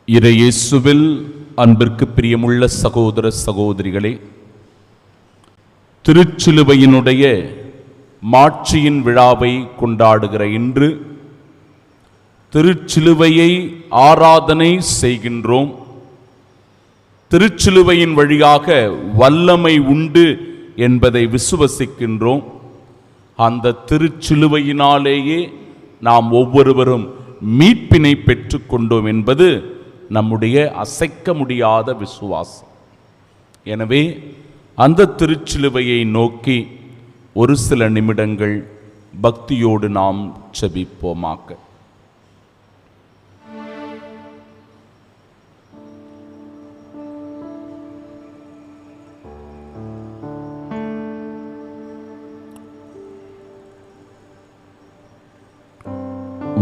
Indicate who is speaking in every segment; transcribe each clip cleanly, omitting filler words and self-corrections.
Speaker 1: இறையேசுவில் அன்பிற்கு பிரியமுள்ள சகோதர சகோதரிகளே, திருச்சிலுவையினுடைய மாட்சியின் விழாவை கொண்டாடுகிற இன்று திருச்சிலுவையை ஆராதனை செய்கின்றோம். திருச்சிலுவையின் வழியாக வல்லமை உண்டு என்பதை விசுவசிக்கின்றோம். அந்த திருச்சிலுவையினாலேயே நாம் ஒவ்வொருவரும் மீட்பினை பெற்றுக்கொண்டோம் என்பது நம்முடைய அசைக்க முடியாத விசுவாசம். எனவே அந்த திருச்சிலுவையை நோக்கி ஒரு சில நிமிடங்கள் பக்தியோடு நாம் ஜெபிப்போமாக.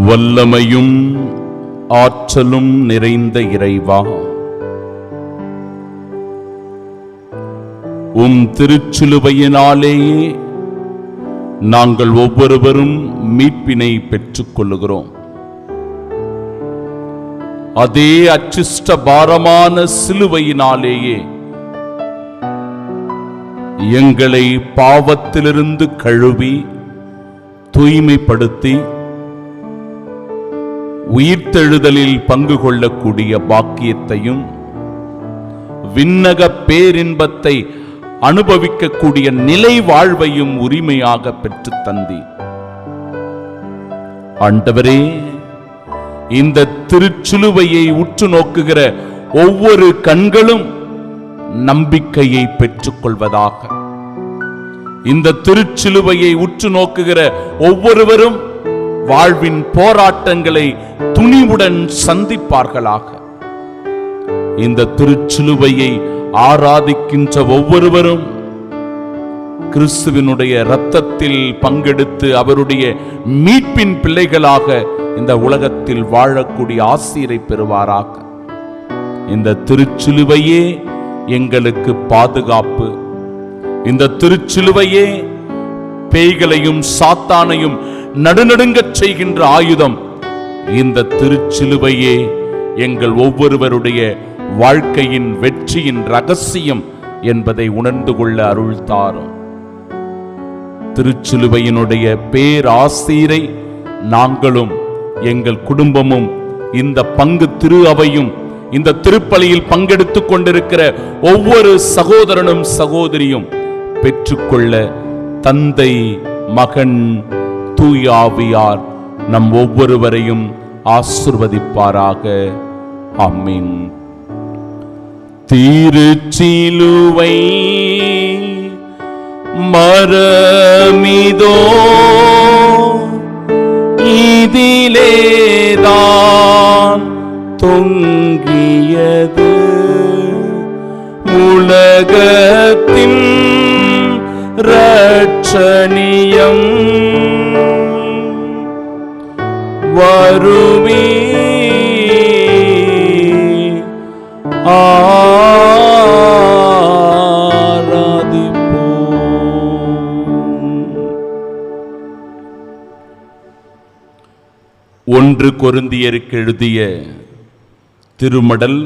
Speaker 1: வல்லமையும் ஆற்றலும் நிறைந்த இறைவா, உம் திருச்சிலுவையினாலேயே நாங்கள் ஒவ்வொருவரும் மீட்பினை பெற்றுக் கொள்ளுகிறோம். அதே அச்சிஷ்ட பாரமான சிலுவையினாலேயே எங்களை பாவத்திலிருந்து கழுவி தூய்மைப்படுத்தி உயிர்த்தெழுதலில் பங்கு கொள்ளக்கூடிய பாக்கியத்தையும் விண்ணக பேரின்பத்தை அனுபவிக்கக்கூடிய நிலை வாழ்வையும் உரிமையாக பெற்று தந்தி. ஆண்டவரே, இந்த திருச்சிலுவையை உற்று நோக்குகிற ஒவ்வொரு கண்களும் நம்பிக்கையை பெற்றுக் கொள்வதாக. இந்த திருச்சிலுவையை உற்று நோக்குகிற ஒவ்வொருவரும் வாழ்வின் போராட்டங்களை துணிவுடன் சந்திப்பார்களாக. இந்த திருச்சிலுவையை ஆராதிக்கின்ற ஒவ்வொருவரும் கிறிஸ்துவினுடைய இரத்தத்தில் பங்கெடுத்து அவருடைய மீட்பின் பிள்ளைகளாக இந்த உலகத்தில் வாழக்கூடிய ஆசீரை பெறுவாராக. இந்த திருச்சிலுவையே எங்களுக்கு பாதுகாப்பு. இந்த திருச்சிலுவையே பேய்களையும் சாத்தானையும் நடுநடுங்கச் செய்கின்ற ஆயுதம். இந்த திருச்சிலுவையே எங்கள் ஒவ்வொருவருடைய வாழ்க்கையின் வெற்றியின் ரகசியம் என்பதை உணர்ந்து கொள்ள அருள் தாரும். திருச்சிலுவையினுடைய பேராசீரை நாங்களும் எங்கள் குடும்பமும் இந்த பங்கு திரு அவையும் இந்த திருப்பலியில் பங்கெடுத்துக் கொண்டிருக்கிற ஒவ்வொரு சகோதரனும் சகோதரியும் பெற்றுக்கொள்ள தந்தை, மகன், தூய ஆவியார் நம் ஒவ்வொருவரையும் ஆசீர்வதிப்பாராக. ஆமென். திருச்சிலுவை மரமிதோ, இதிலேதான் தொங்கியது உலகத்தின் இரட்சணியம். வருவி ஒன்று கொரிந்தியருக்கு எழுதிய திருமடல்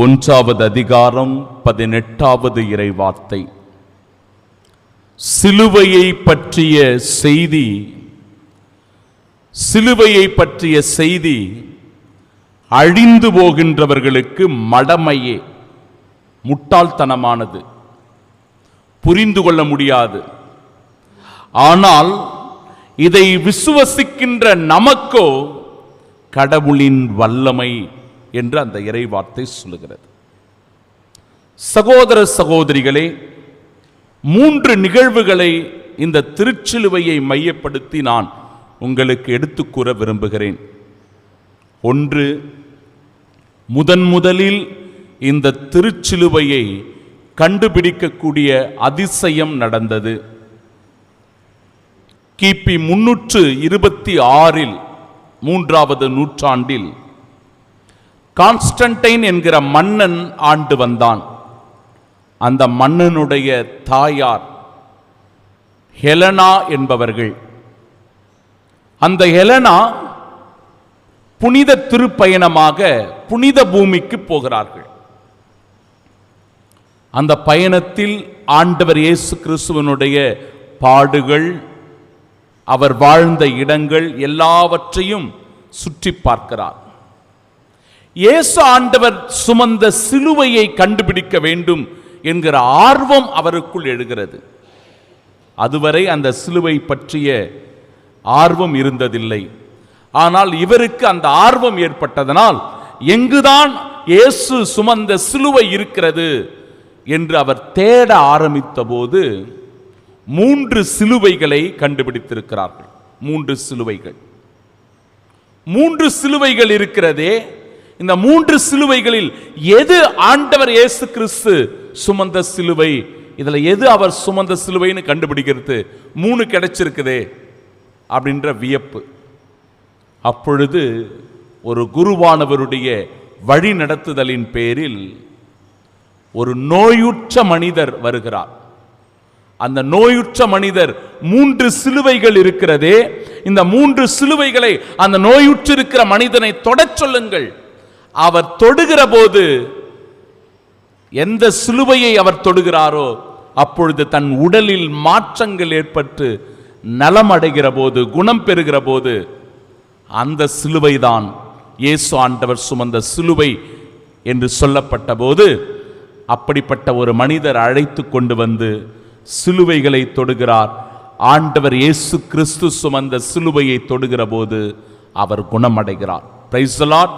Speaker 1: 1வது அதிகாரம் 18வது இறைவார்த்தை. சிலுவையை பற்றிய செய்தி, சிலுவையை பற்றிய செய்தி அழிந்து போகின்றவர்களுக்கு மடமையே, முட்டாள்தனமானது, புரிந்து கொள்ள முடியாது. ஆனால் இதை விசுவசிக்கின்ற நமக்கோ கடவுளின் வல்லமை என்று அந்த இறைவார்த்தை சொல்லுகிறது. சகோதர சகோதரிகளே, 3 நிகழ்வுகளை இந்த திருச்சிலுவையை மையப்படுத்தி நான் உங்களுக்கு எடுத்துக் கூற விரும்புகிறேன். ஒன்று, முதலில் இந்த திருச்சிலுவையை கண்டுபிடிக்கக்கூடிய அதிசயம் நடந்தது. கிபி 326 3வது நூற்றாண்டில் கான்ஸ்டன்டைன் என்கிற மன்னன் ஆண்டு வந்தான். அந்த மன்னனுடைய தாயார் ஹெலனா என்பவர்கள். அந்த ஹெலனா புனித திருப்பயணமாக புனித பூமிக்கு போகிறார்கள். அந்த பயணத்தில் ஆண்டவர் இயேசு கிறிஸ்துவனுடைய பாடுகள், அவர் வாழ்ந்த இடங்கள் எல்லாவற்றையும் சுற்றி பார்க்கிறார். இயேசு ஆண்டவர் சுமந்த சிலுவையை கண்டுபிடிக்க வேண்டும் என்கிற ஆர்வம் அவருக்குள் எழுகிறது. அதுவரை அந்த சிலுவை பற்றிய ஆர்வம் இருந்ததில்லை. ஆனால் இவருக்கு அந்த ஆர்வம் ஏற்பட்டதனால் எங்குதான் இயேசு சுமந்த சிலுவை இருக்கிறது என்று அவர் தேட ஆரம்பித்த போது 3 சிலுவைகளை கண்டுபிடித்திருக்கிறார்கள். 3 சிலுவைகள். 3 சிலுவைகள் இருக்கிறதே, இந்த 3 சிலுவைகளில் எது ஆண்டவர் இயேசு கிறிஸ்து சுமந்த சிலுவை, இதுல எது அவர் சுமந்த சிலுவைன்னு கண்டுபிடிக்கிறது 3 கிடைச்சிருக்குதே அப்படின்ற வியப்பு. அப்பொழுது ஒரு குருவானவருடைய வழி நடத்துதலின் பேரில் ஒரு நோயுற்ற மனிதர் வருகிறார். அந்த நோயுற்ற மனிதர் 3 சிலுவைகள் இருக்கிறதே, இந்த 3 சிலுவைகளை அந்த நோயுற்றிருக்கிற மனிதனை தொடச் சொல்லுங்கள். அவர் தொடுகிற போது, எந்த சிலுவையை அவர் தொடுகிறாரோ அப்பொழுது தன் உடலில் மாற்றங்கள் ஏற்பட்டு நலம் அடைகிற போது, குணம் பெறுகிற போது, அந்த சிலுவைதான் இயேசு ஆண்டவர் சுமந்த சிலுவை என்று சொல்லப்பட்ட போது, அப்படிப்பட்ட ஒரு மனிதர் அழைத்து கொண்டு வந்து சிலுவைகளை தொடுகிறார். ஆண்டவர் இயேசு கிறிஸ்து சுமந்த சிலுவையை தொடுகிற போது அவர் குணமடைகிறார். Praise the lord,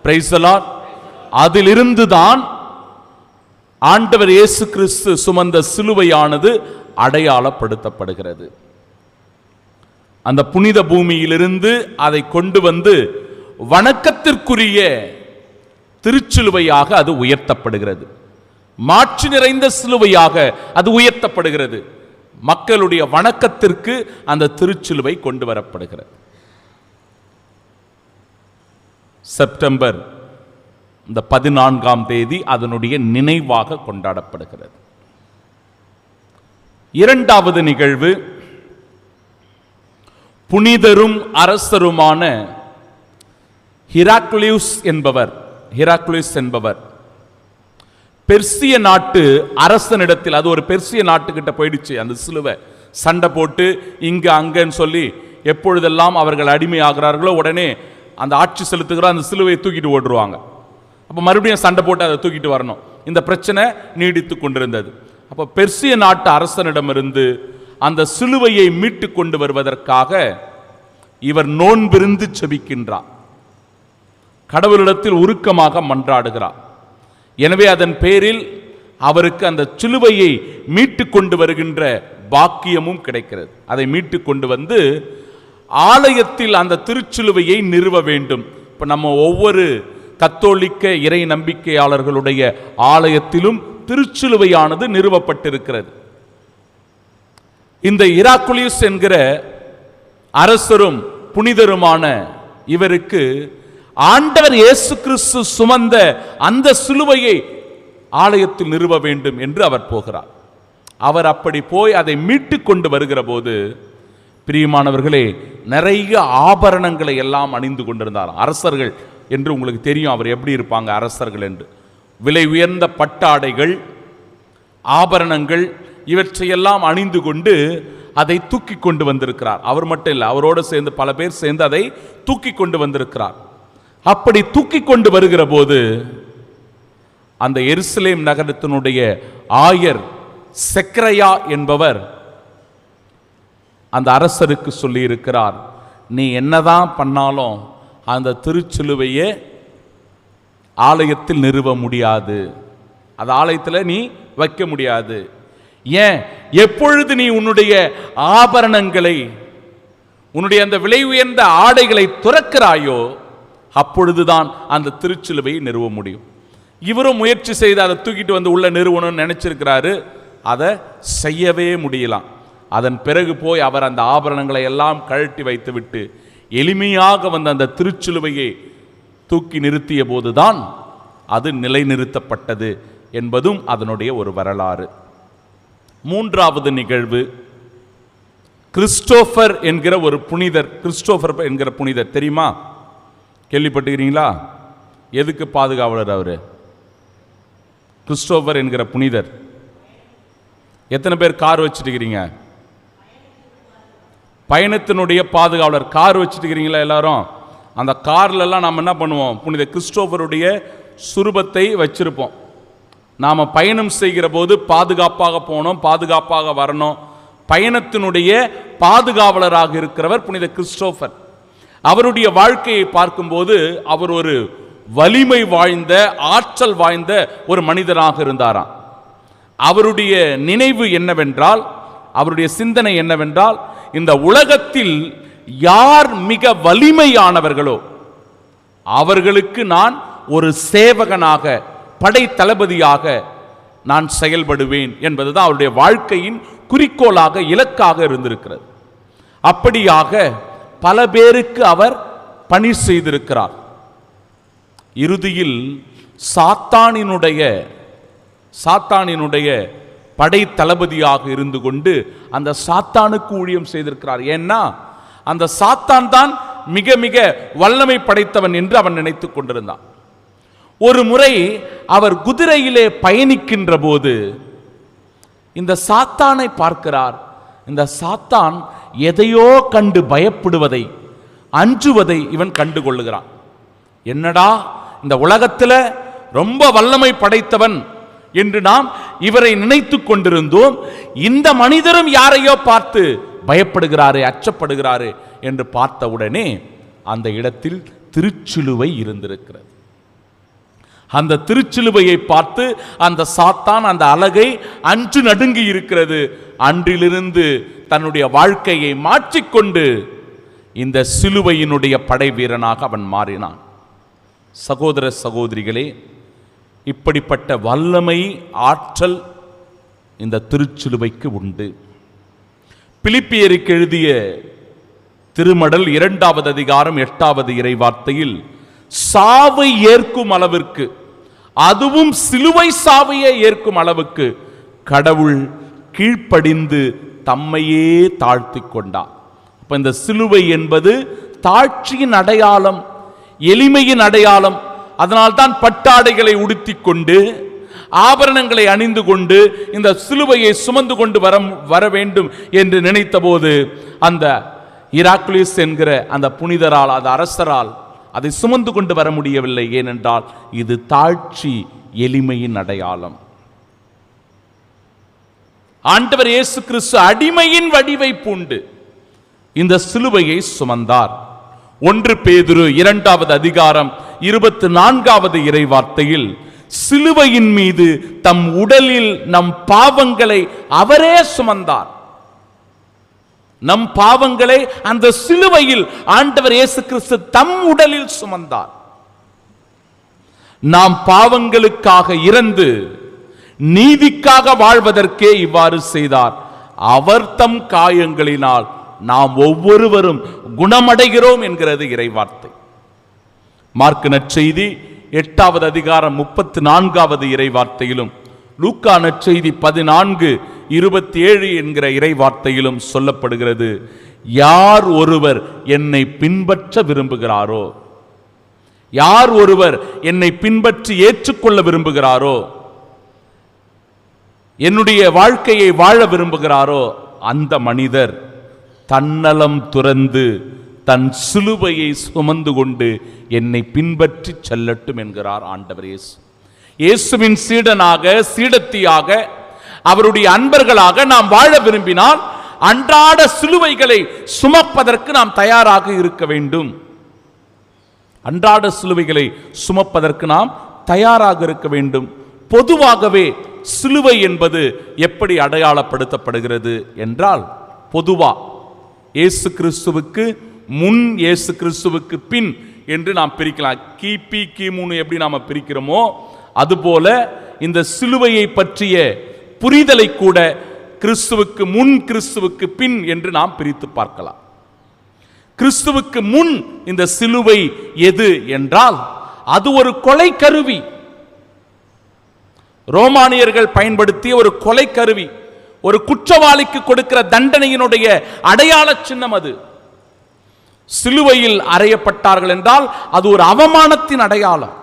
Speaker 1: praise the lord. அதிலிருந்துதான் ஆண்டவர் இயேசு கிறிஸ்து சுமந்த சிலுவையானது அடையாளப்படுத்தப்படுகிறது. அந்த புனித பூமியிலிருந்து அதை கொண்டு வந்து வணக்கத்திற்குரிய திருச்சிலுவையாக அது உயர்த்தப்படுகிறது. மாட்சி நிறைந்த சிலுவையாக அது உயர்த்தப்படுகிறது. மக்களுடைய வணக்கத்திற்கு அந்த திருச்சிலுவை கொண்டு வரப்படுகிறது. செப்டம்பர் 14 அதனுடைய நினைவாக கொண்டாடப்படுகிறது. இரண்டாவது நிகழ்வு, புனிதரும் அரசருமான ஹெராக்லியுஸ் என்பவர் பெர்சிய நாட்டு அரசனிடத்தில், அது ஒரு பெர்சிய நாட்டுக்கிட்ட போயிடுச்சு அந்த சிலுவை, சண்டை போட்டு இங்க அங்கன்னு சொல்லி எப்பொழுதெல்லாம் அவர்கள் அடிமை ஆகிறார்களோ உடனே அந்த ஆட்சி செலுத்துகிற அந்த சிலுவையை தூக்கிட்டு ஓடுவாங்க. அப்போ மறுபடியும் சண்டை போட்டு அதை தூக்கிட்டு வரணும். இந்த பிரச்சனை நீடித்து கொண்டிருந்தது. அப்போ பெர்சிய நாட்டு அரசனிடமிருந்து அந்த சிலுவையை மீட்டு கொண்டு வருவதற்காக இவர் நோன்பிருந்து செபிக்கின்றார். கடவுளிடத்தில் உருக்கமாக மன்றாடுகிறார். எனவே அதன் பேரில் அவருக்கு அந்த சிலுவையை மீட்டு கொண்டு வருகின்ற பாக்கியமும் கிடைக்கிறது. அதை மீட்டு கொண்டு வந்து ஆலயத்தில் அந்த திருச்சிலுவையை நிறுவ வேண்டும். இப்போ நம்ம ஒவ்வொரு கத்தோலிக்க இறை நம்பிக்கையாளர்களுடைய ஆலயத்திலும் திருச்சிலுவையானது நிறுவப்பட்டிருக்கிறது. இந்த ஹெராக்லியுஸ் என்கிற அரசரும் புனிதருமான இவருக்கு ஆண்டவர் இயேசு கிறிஸ்து சுமந்த அந்த சிலுவையை ஆலயத்தில் நிறுவ வேண்டும் என்று அவர் போகிறார். அவர் அப்படி போய் அதை மீட்டு கொண்டு வருகிற போது, பிரியமானவர்களே, நிறைய ஆபரணங்களை எல்லாம் அணிந்து கொண்டிருந்தார். அரசர்கள் என்று உங்களுக்கு தெரியும் அவர் எப்படி இருப்பாங்க அரசர்கள் என்று. விலை உயர்ந்த பட்டாடைகள், ஆபரணங்கள் இவற்றையெல்லாம் அணிந்து கொண்டு அதை தூக்கி கொண்டு வந்திருக்கிறார். அவர் மட்டும் இல்லை, அவரோடு சேர்ந்து பல பேர் சேர்ந்து அதை தூக்கி கொண்டு வந்திருக்கிறார். அப்படி தூக்கி கொண்டு வருகிற போது அந்த எருசலேம் நகரத்தினுடைய ஆயர் செக்கரையா என்பவர் அந்த அரசருக்கு சொல்லி இருக்கிறார், நீ என்னதான் பண்ணாலும் அந்த திருச்சிலுவையை ஆலயத்தில் நிறுவ முடியாது, அது ஆலயத்தில் நீ வைக்க முடியாது. ஏன்? எப்பொழுது நீ உன்னுடைய ஆபரணங்களை, உன்னுடைய அந்த விலை உயர்ந்த ஆடைகளை துறக்கிறாயோ அப்பொழுதுதான் அந்த திருச்சிலுவையை நிறுவ முடியும். இவரும் முயற்சி செய்து அதை தூக்கிட்டு வந்து உள்ள நிறுவனம்னு நினைச்சிருக்கிறாரு. அதை செய்யவே முடியலாம். அதன் பிறகு போய் அவர் அந்த ஆபரணங்களை எல்லாம் கழட்டி வைத்துவிட்டு எளிமையாக வந்து அந்த திருச்சிலுவையை தூக்கி நிறுத்திய போதுதான் அது நிலைநிறுத்தப்பட்டது என்பதும் அதனுடைய ஒரு வரலாறு. மூன்றாவது நிகழ்வு, கிறிஸ்டோபர் என்கிற ஒரு புனிதர். கிறிஸ்டோபர் என்கிற புனிதர் தெரியுமா? கேள்விப்பட்டுக்கிறீங்களா? எதுக்கு பாதுகாவலர் அவரு? கிறிஸ்டோபர் என்கிற புனிதர். எத்தனை பேர் கார் வச்சுட்டுக்கிறீங்க? பயணத்தினுடைய பாதுகாவலர். கார் வச்சுட்டுக்கிறீங்களா எல்லாரும்? அந்த கார்லெல்லாம் நாம் என்ன பண்ணுவோம்? புனித கிறிஸ்டோபருடைய சுரூபத்தை வச்சிருப்போம். நாம் பயணம் செய்கிற போது பாதுகாப்பாக போனோம், பாதுகாப்பாக வரணும். பயணத்தினுடைய பாதுகாவலராக இருக்கிறவர் புனித கிறிஸ்டோபர். அவருடைய வாழ்க்கையை பார்க்கும்போது அவர் ஒரு வலிமை வாய்ந்த, ஆற்றல் வாய்ந்த ஒரு மனிதராக இருந்தாராம். அவருடைய நினைவு என்னவென்றால், அவருடைய சிந்தனை என்னவென்றால், இந்த உலகத்தில் யார் மிக வலிமையானவர்களோ அவர்களுக்கு நான் ஒரு சேவகனாக, படை தளபதியாக நான் செயல்படுவேன் என்பதுதான் அவருடைய வாழ்க்கையின் குறிக்கோளாக, இலக்காக இருந்திருக்கிறது. அப்படியாக பல பேருக்கு அவர் பணி செய்திருக்கிறார். இறுதியில் சாத்தானினுடைய படை தளபதியாக இருந்து கொண்டு அந்த சாத்தானுக்கு ஊழியம் செய்திருக்கிறார். ஏன்னா அந்த சாத்தான் தான் மிக மிக வல்லமை படைத்தவன் என்று அவன் நினைத்துக் கொண்டிருந்தான். ஒரு முறை அவர் குதிரையிலே பயணிக்கின்ற போது இந்த சாத்தானை பார்க்கிறார். இந்த சாத்தான் எதையோ கண்டு பயப்படுவதை, அஞ்சுவதை இவன் கண்டு கொள்ளுகிறான். என்னடா, இந்த உலகத்தில் ரொம்ப வல்லமை படைத்தவன் என்று நாம் இவரை நினைத்து கொண்டிருந்தோம். இந்த மனிதரும் யாரையோ பார்த்து பயப்படுகிறாரே, அச்சப்படுகிறாரே என்று பார்த்தவுடனே அந்த இடத்தில் திருச்சிலுவை இருந்திருக்கிறது. அந்த திருச்சிலுவையை பார்த்து அந்த சாத்தான், அந்த அலகை அன்று நடுங்கி இருக்கிறது. அன்றிலிருந்து தன்னுடைய வாழ்க்கையை மாற்றிக்கொண்டு இந்த சிலுவையினுடைய படை வீரனாக அவன் மாறினான். சகோதர சகோதரிகளே, இப்படிப்பட்ட வல்லமை, ஆற்றல் இந்த திருச்சிலுவைக்கு உண்டு. பிலிப்பியருக்கு எழுதிய திருமடல் 2வது அதிகாரம் 8வது இறைவார்த்தையில், சாவை ஏற்கும் அளவிற்கு, அதுவும் சிலுவை சாவையை ஏற்கும் அளவுக்கு கடவுள் கீழ்ப்படிந்து தம்மையே தாழ்த்தி கொண்டார். அப்ப இந்த சிலுவை என்பது தாழ்ச்சியின் அடையாளம், எளிமையின் அடையாளம். அதனால்தான் பட்டாடைகளை உடுத்தி கொண்டு, ஆபரணங்களை அணிந்து கொண்டு இந்த சிலுவையை சுமந்து கொண்டு வர வேண்டும் என்று நினைத்த போது அந்த இராக்குலிஸ் என்கிற அந்த புனிதரால், அந்த அரசரால் அதை சுமந்து கொண்டு வர முடியவில்லை. ஏனென்றால் இது தாழ்ச்சி, எளிமையின் அடையாளம். ஆண்டவர் இயேசு கிறிஸ்து அடிமையின் வடிவை பூண்டு இந்த சிலுவையை சுமந்தார். 1 பேதுரு 2வது அதிகாரம் 24வது இறைவார்த்தையில், சிலுவையின் மீது தம் உடலில் நம் பாவங்களை அவரே சுமந்தார். நம் பாவங்களை அந்த சிலுவையில் ஆண்டவர் இயேசு கிறிஸ்து தம் உடலில் சுமந்தார். நாம் பாவங்களுக்காக இறந்து நீதிக்காக வாழ்வதற்கே இவ்வாறு செய்தார். அவர் தம் காயங்களினால் நாம் ஒவ்வொருவரும் குணமடைகிறோம் என்கிறது இறைவார்த்தை. மார்க்கு நற்செய்தி 8வது அதிகாரம் 34வது இறைவார்த்தையிலும், லூக்கா நற்செய்தி 14:27 என்கிற இறைவார்த்தையிலும் சொல்லப்படுகிறது, யார் ஒருவர் என்னை பின்பற்ற விரும்புகிறாரோ, யார் ஒருவர் என்னை பின்பற்றி ஏற்றுக்கொள்ள விரும்புகிறாரோ, என்னுடைய வாழ்க்கையை வாழ விரும்புகிறாரோ, அந்த மனிதர் தன்னலம் துறந்து தன் சிலுவையை சுமந்து கொண்டு என்னை பின்பற்றி செல்லட்டும் என்கிறார் ஆண்டவர் இயேசு. இயேசுவின் சீடனாக, சீடத்தியாக, அவருடைய அன்பர்களாக நாம் வாழ விரும்பினால் அன்றாட சிலுவைகளை சுமப்பதற்கு நாம் தயாராக இருக்க வேண்டும். அன்றாட சிலுவைகளை சுமப்பதற்கு நாம் தயாராக இருக்க வேண்டும். பொதுவாகவே சிலுவை என்பது எப்படி அடையாளப்படுத்தப்படுகிறது என்றால், பொதுவா இயேசு கிறிஸ்துவுக்கு முன், இயேசு கிறிஸ்துவுக்கு பின் என்று நாம் பிரிக்கலாம். கிபி, கிமுன்னு எப்படி நாம பிரிக்கிறோமோ அதுபோல இந்த சிலுவையை பற்றிய புரிதலை கூட கிறிஸ்துவுக்கு முன், கிறிஸ்துவுக்கு பின் என்று நாம் பிரித்து பார்க்கலாம். கிறிஸ்துவுக்கு முன் இந்த சிலுவை எது என்றால், அது ஒரு கொலை கருவி. ரோமானியர்கள் பயன்படுத்திய ஒரு கொலை கருவி, ஒரு குற்றவாளிக்கு கொடுக்கிற தண்டனையினுடைய அடையாள சின்னம் அது. சிலுவையில் அறையப்பட்டார்கள் என்றால் அது ஒரு அவமானத்தின் அடையாளம்.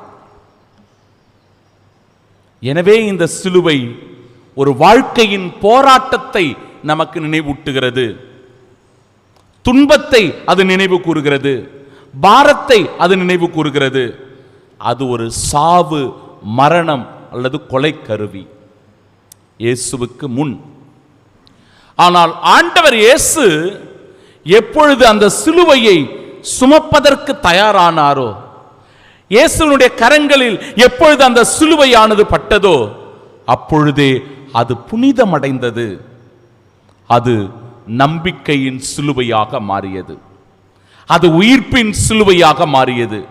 Speaker 1: எனவே இந்த சிலுவை ஒரு வாழ்க்கையின் போராட்டத்தை நமக்கு நினைவூட்டுகிறது. துன்பத்தை அது நினைவு கூறுகிறது, பாரத்தை அது நினைவு கூறுகிறது. அது ஒரு சாவு, மரணம் அல்லது கொலை கருவி இயேசுவுக்கு முன். ஆனால் ஆண்டவர் இயேசு எப்பொழுது அந்த சிலுவையை சுமப்பதற்கு தயாரானாரோ, இயேசுவினுடைய கரங்களில் எப்பொழுது அந்த சிலுவையானது பட்டதோ, அப்பொழுதே அது புனிதமடைந்தது. அது நம்பிக்கையின் சிலுவையாக மாறியது, அது உயிர்ப்பின் சிலுவையாக மாறியது,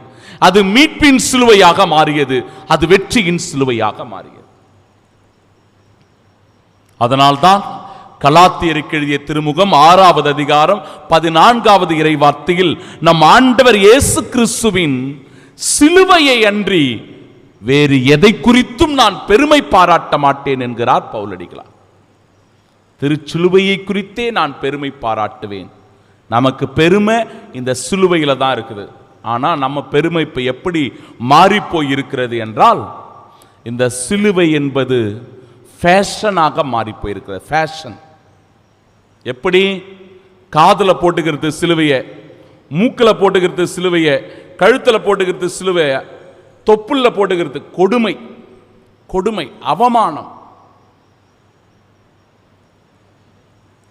Speaker 1: அது மீட்பின் சிலுவையாக மாறியது, அது வெற்றியின் சிலுவையாக மாறியது. அதனால்தான் கலாத்தியருக்கு எழுதிய திருமுகம் 6வது அதிகாரம் 14வது இறைவார்த்தையில் நம் ஆண்டவர் இயேசு கிறிஸ்துவின் சிலுவையை அன்றி வேறு எதை குறித்தும் நான் பெருமை பாராட்ட மாட்டேன் என்கிறார் பவுலடிகளார். திருச்சிலுவையை குறித்தே நான் பெருமை பாராட்டுவேன். நமக்கு பெருமை இந்த சிலுவையில தான் இருக்குது. ஆனால் நம்ம பெருமை இப்போ எப்படி மாறிப்போய் இருக்கிறது என்றால், இந்த சிலுவை என்பது ஃபேஷனாக மாறிப்போய் இருக்கிறது. ஃபேஷன் எப்படி? காதில் போட்டுக்கிறது சிலுவையை, மூக்கில் போட்டுக்கிறது சிலுவையை, கழுத்தில் போட்டுக்கிறது சிலுவையை, தொப்புள்ள போட்டுக்கிறது. கொடுமை, கொடுமை, அவமானம்.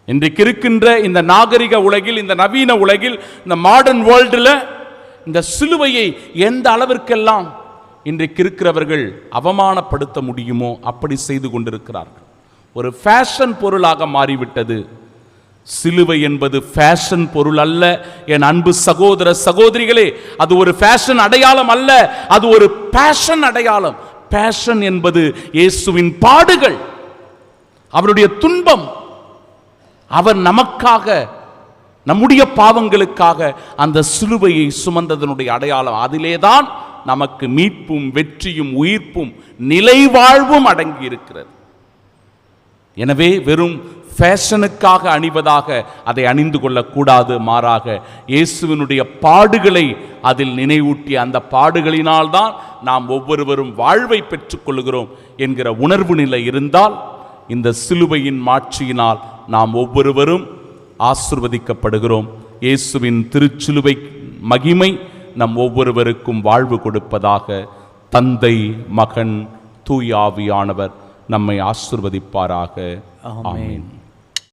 Speaker 1: இன்றைக்கு இருக்கின்ற இந்த நாகரிக உலகில், இந்த நவீன உலகில், இந்த மாடர்ன் வேர்ல்டில் இந்த சிலுவையை எந்த அளவிற்கெல்லாம் இன்றைக்கு இருக்கிறவர்கள் அவமானப்படுத்த முடியுமோ அப்படி செய்து கொண்டிருக்கிறார்கள். ஒரு ஃபேஷன் பொருளாக மாறிவிட்டது. சிலுவை என்பது ஃபேஷன் பொருள் அல்ல என் அன்பு சகோதர சகோதரிகளே. அது ஒரு ஃபேஷன் அடையாளம் அல்ல, அது ஒரு பேஷன் அடையாளம். பேஷன் என்பது இயேசுவின் பாடுகள், அவருடைய துன்பம். அவர் நமக்காக, நம்முடைய பாவங்களுக்காக அந்த சிலுவையை சுமந்ததனுடைய அடையாளம். அதிலேதான் நமக்கு மீட்பும் வெற்றியும் உயிர்ப்பும் நிலைவாழ்வும் அடங்கி இருக்கிறது. எனவே வெறும் ஃபேஷனுக்காக அணிவதாக அதை அணிந்து கொள்ளக்கூடாது. மாறாக இயேசுவினுடைய பாடுகளை அதில் நினைவூட்டி, அந்த பாடுகளினால்தான் நாம் ஒவ்வொருவரும் வாழ்வை பெற்றுக்கொள்கிறோம் என்கிற உணர்வு நிலை இருந்தால், இந்த சிலுவையின் மாட்சியினால் நாம் ஒவ்வொருவரும் ஆசீர்வதிக்கப்படுகிறோம். இயேசுவின் திருச்சிலுவை மகிமை நம் ஒவ்வொருவருக்கும் வாழ்வு கொடுப்பதாக. தந்தை, மகன், தூய ஆவியானவர் நம்மை ஆசீர்வதிப்பாராக. ஆமென்.